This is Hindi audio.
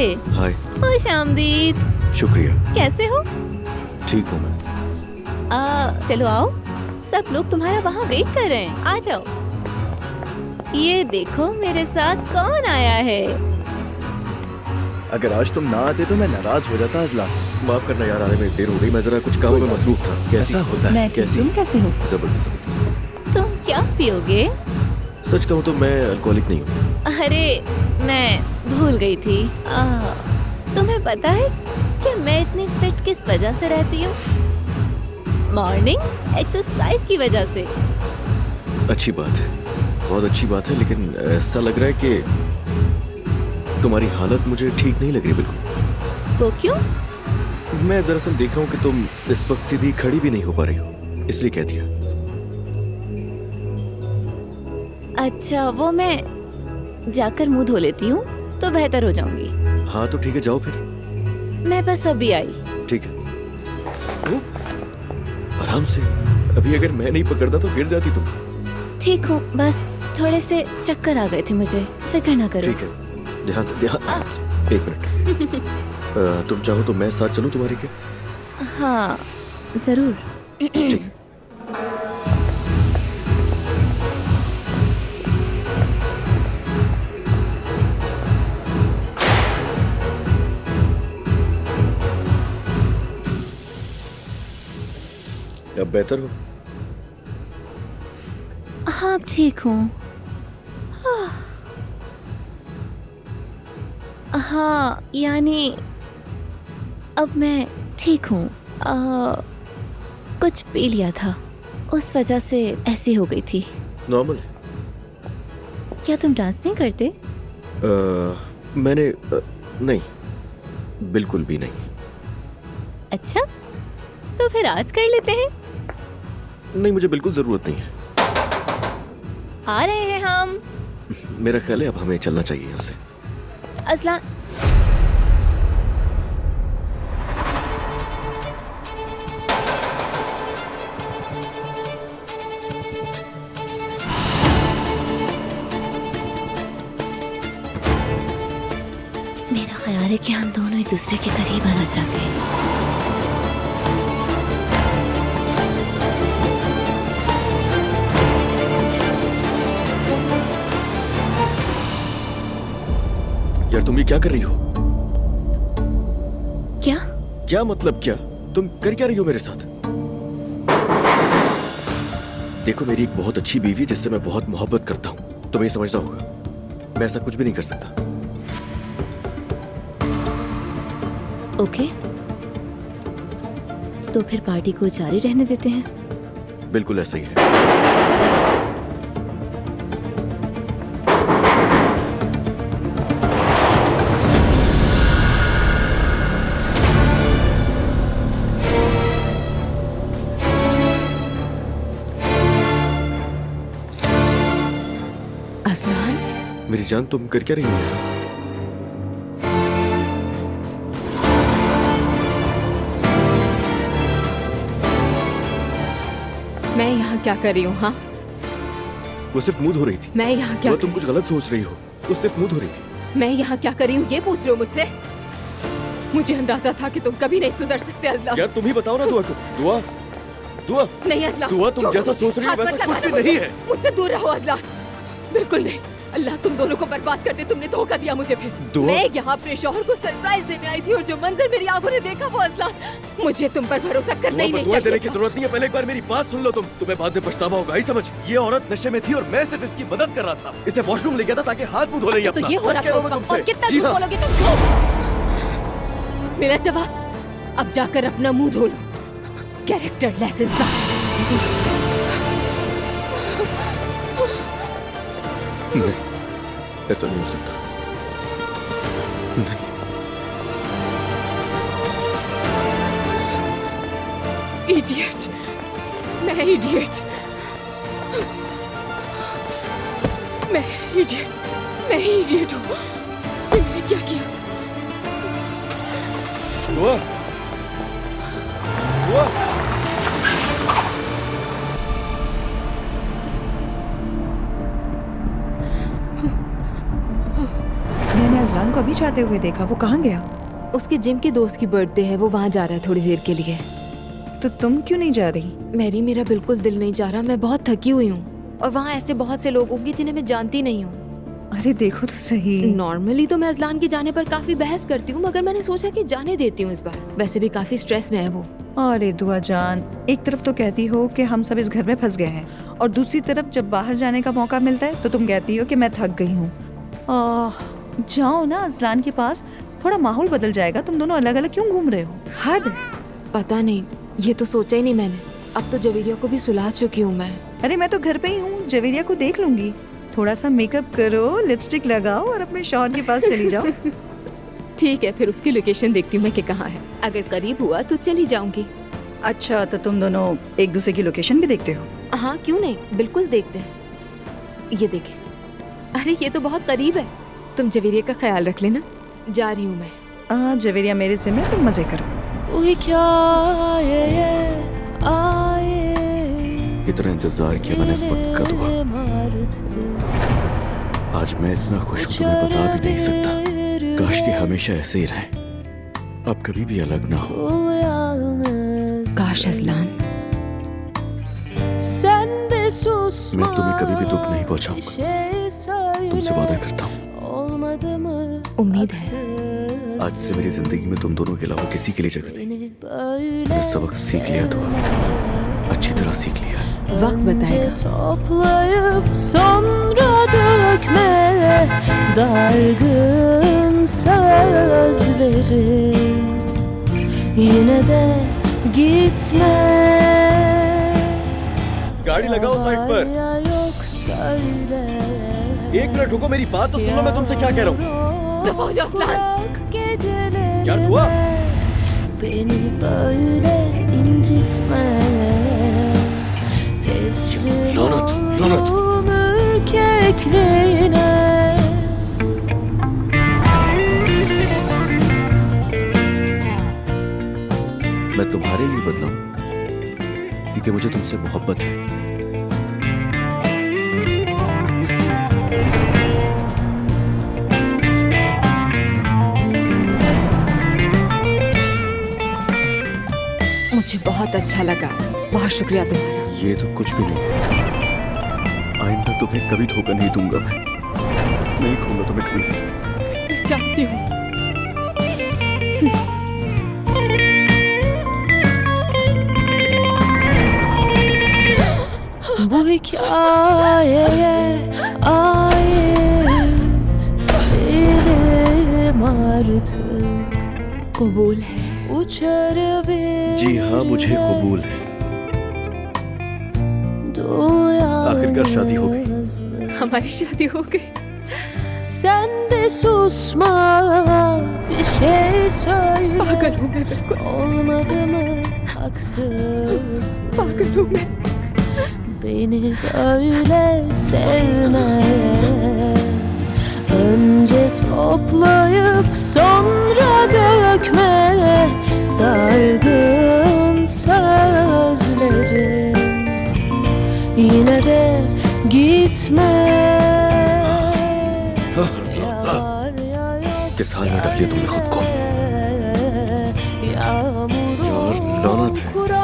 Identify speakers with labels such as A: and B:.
A: हाय।
B: खुश आमदीद।
A: शुक्रिया।
B: कैसे हो?
A: ठीक हूँ मैं।
B: चलो आओ, सब लोग तुम्हारा वहाँ वेट कर रहे हैं, आ जाओ। ये देखो मेरे साथ कौन आया है।
A: अगर आज तुम ना आते तो मैं नाराज हो जाता अजला। माफ करना यार, आने में देर हो गई, मैं जरा कुछ कामों में मसरूफ था। कैसा होता है?
B: मैं ठीक, तुम कैसे हो?
A: जबरदस्त।
B: तुम क्या पियोगे?
A: सच कहूँ तो मैं अल्कोहलिक नहीं हूँ।
B: अरे मैं भूल गई थी। तुम्हें पता है कि मैं इतनी फिट किस वजह से रहती हूँ? मॉर्निंग एक्सरसाइज की वजह से।
A: अच्छी बात है, बहुत अच्छी बात है, लेकिन ऐसा लग रहा है कि तुम्हारी हालत मुझे ठीक नहीं लग रही बिल्कुल।
B: वो क्यों?
A: मैं दरअसल देख रहा हूँ कि तुम इस वक्त सीधी खड़ी भी नहीं हो पा रही हो, इसलिए कह दिया।
B: अच्छा, वो मैं जाकर मुंह धो लेती हूँ तो बेहतर हो जाऊंगी।
A: हाँ तो ठीक है, जाओ फिर।
B: मैं बस अभी आई।
A: ठीक है। ओ, आराम से, अभी अगर मैं नहीं पकड़ता तो गिर जाती तुम।
B: ठीक हूँ, बस थोड़े से चक्कर आ गए थे मुझे, फिक्र ना करो।
A: ठीक है, ध्यान से, ध्यान से। एक मिनट। तुम चाहो तो मैं साथ चलूं तुम्हारे के?
B: हाँ जरूर।
A: ठीक है। अब बेहतर हो?
B: हाँ ठीक हूँ। हाँ यानी अब मैं ठीक हूँ। कुछ पी लिया था, उस वजह से ऐसी हो गई थी।
A: नॉर्मल।
B: क्या तुम डांस नहीं करते?
A: मैंने नहीं, बिल्कुल भी नहीं।
B: अच्छा, तो फिर आज कर लेते हैं।
A: नहीं, मुझे बिल्कुल जरूरत नहीं है।
B: आ रहे हैं हम।
A: मेरा ख्याल है अब हमें चलना चाहिए यहाँ से।
B: अज़लान, मेरा ख्याल है कि हम दोनों एक दूसरे के करीब आना चाहते हैं।
A: यार तुम ये क्या कर रही हो?
B: क्या?
A: क्या मतलब क्या? तुम कर क्या रही हो मेरे साथ? देखो, मेरी एक बहुत अच्छी बीवी जिससे मैं बहुत मोहब्बत करता हूँ, तुम्हें ये समझना होगा। मैं ऐसा कुछ भी नहीं कर सकता।
B: ओके, तो फिर पार्टी को जारी रहने देते हैं।
A: बिल्कुल ऐसा ही है।
B: अज़लान,
A: मेरी जान, तुम कर क्या रही हो?
C: मैं यहाँ क्या कर रही हूँ? हाँ,
A: वो सिर्फ मुंह धो रही थी।
C: मैं यहाँ क्या
A: वो तुम कुछ गलत सोच रही हो, वो सिर्फ मुंह धो रही थी।
C: मैं यहाँ क्या कर रही हूँ ये पूछ रहे हो मुझसे? मुझे अंदाजा था कि तुम कभी नहीं सुधर सकते अज़लान।
A: यार तुम ही बताओ ना दुआ को। दुआ, दुआ,
C: नहीं अज़लान,
A: दुआ, तुम
C: छोड़ो
A: जैसा
C: मुझे।
A: सोच रही हो
C: हाथ मत
A: वैसा कुछ
C: लगाना
A: भी
C: मुझे।
A: नहीं है।
C: मुझसे दूर रहो अज़लान, बिल्कुल नहीं। अल्लाह तुम दोनों को बर्बाद कर दे, तुमने धोखा दिया मुझे। फिर
A: दुआ?
C: मैं यहाँ अपने शौहर को सरप्राइज देने आई थी और जो मंजर मेरी आंखों ने देखा वो अज़लान, मुझे तुम पर भरोसा करना ही नहीं
A: दुआ देने की
C: चाहिए।
A: जरूरत नहीं है, पहले एक बार मेरी बात सुन लो तुम। तुम्हें बाद में पछतावा होगा, ही समझ। ये औरत नशे में थी और मैं सिर्फ इसकी मदद कर रहा था। इसे वॉशरूम ले गया था ताकि हाथ मुंह धो ले अपना।
C: तो ये हो रहा था उस वक्त, और कितना झूठ बोलोगे तुम? मेरा जवाब, अब जाकर अपना मुंह धो लो। कैरेक्टर लेस इंसान।
A: नहीं, ऐसा नहीं हो सकता। नहीं।
C: इडियट, मैं इडियट, मैं इडियट हूँ। ये मैंने क्या किया?
A: दुआ, दुआ।
D: मैंने अज़लान को कभी जाते हुए देखा, वो कहाँ गया?
C: उसके जिम के दोस्त की बर्थडे है, वो वहाँ जा रहा है थोड़ी देर के लिए।
D: तो तुम क्यों नहीं जा रही?
C: मैरी, मेरा बिल्कुल दिल नहीं जा रहा, मैं बहुत थकी हुई हूँ और वहाँ ऐसे बहुत से लोग होंगे जिन्हें मैं जानती नहीं हूँ।
D: अरे देखो तो सही।
C: नॉर्मली तो मैं अजलान के जाने पर काफी बहस करती हूँ, मगर मैंने सोचा कि जाने देती हूँ इस बार। वैसे भी काफी स्ट्रेस में है वो।
D: अरे दुआ जान, एक तरफ तो कहती हो कि हम सब इस घर में फंस गए हैं, और दूसरी तरफ जब बाहर जाने का मौका मिलता है तो तुम कहती हो कि मैं थक गई हूँ। जाओ ना अजलान के पास, थोड़ा माहौल बदल जाएगा। तुम दोनों अलग अलग क्यों घूम रहे हो? हद है।
C: पता नहीं, ये तो सोचा ही नहीं मैंने। अब तो जवेरिया को भी सुला चुकी हूँ मैं।
D: अरे मैं तो घर पे ही हूँ, जवेरिया को देख लूंगी। थोड़ा सा मेकअप करो, लिपस्टिक लगाओ और अपने शौहर के पास चली जाओ।
C: ठीक है, फिर उसकी लोकेशन देखती हूँ मैं कि कहाँ है। अगर करीब हुआ तो चली जाऊंगी।
D: अच्छा, तो तुम दोनों एक दूसरे की लोकेशन भी देखते हो?
C: हाँ, क्यों नहीं, बिल्कुल देखते हैं। ये देखें, अरे ये तो बहुत करीब है। तुम जवेरिया का ख्याल रख लेना। जा रही हूँ मैं।
D: जवेरिया मेरे जिम्मे, तुम मजे करो।
A: कितना इंतजार किया मैंने इस वक्त का दुआ। आज मैं इतना खुश हूं तुम्हें बता भी नहीं सकता। काश कि हमेशा ऐसे ही रहे, अब कभी भी अलग ना हो।
C: काश अजलान।
A: मैं तुम्हें कभी भी दुख नहीं पहुंचाऊंगा, तुमसे वादा करता हूँ।
C: उम्मीद है।
A: आज से मेरी जिंदगी में तुम दोनों के अलावा किसी के लिए जगह नहीं। मैंने सबक सीख लिया, तो अच्छी तरह सीख लिया।
C: वक्त बताएगा।
E: Toplayıp sonra dökme dargın sözleri, yine de gitme.
A: गाड़ी लगाओ साइड पर।
E: Ya yok söyle.
A: एक मिनट रुको, मेरी बात तो सुन लो, मैं तुमसे क्या कह रहा हूँ।
C: दफा हो जाओ अजलान।
A: क्या हुआ?
E: Beni böyle incitme. Teslim
A: Lanet, lanet.
E: oldum ürkekliğine.
A: मैं तुम्हारे लिए बदला हूं क्योंकि मुझे तुमसे मोहब्बत है।
C: मुझे बहुत अच्छा लगा, बहुत शुक्रिया तुम्हारा।
A: ये तो कुछ भी नहीं, आइंदा तुम्हें कभी धोखा नहीं दूंगा। मैं नहीं खोऊंगा तुम्हें कभी।
C: मैं जानती हूँ।
E: Bu hikayeye ait değilim artık.
C: कबूल है।
E: Uçar bir
A: जी हाँ, मुझे कबूल है। आखिरकार शादी हो गई।
C: हमारी शादी हो गई।
E: Sen de susma, bir şey söyle.
C: पागल हूँ मैं बिल्कुल।
E: Olmadı mı haksız?
C: पागल हूँ मैं।
E: Beni böyle sevme. Önce toplayıp sonra dökme dargın sözleri, yine de gitme. Yar yağıyor
A: किस हाल में डाल लिया तुमने खुद को?
E: yağmur
A: यार, लानत है।
E: kurar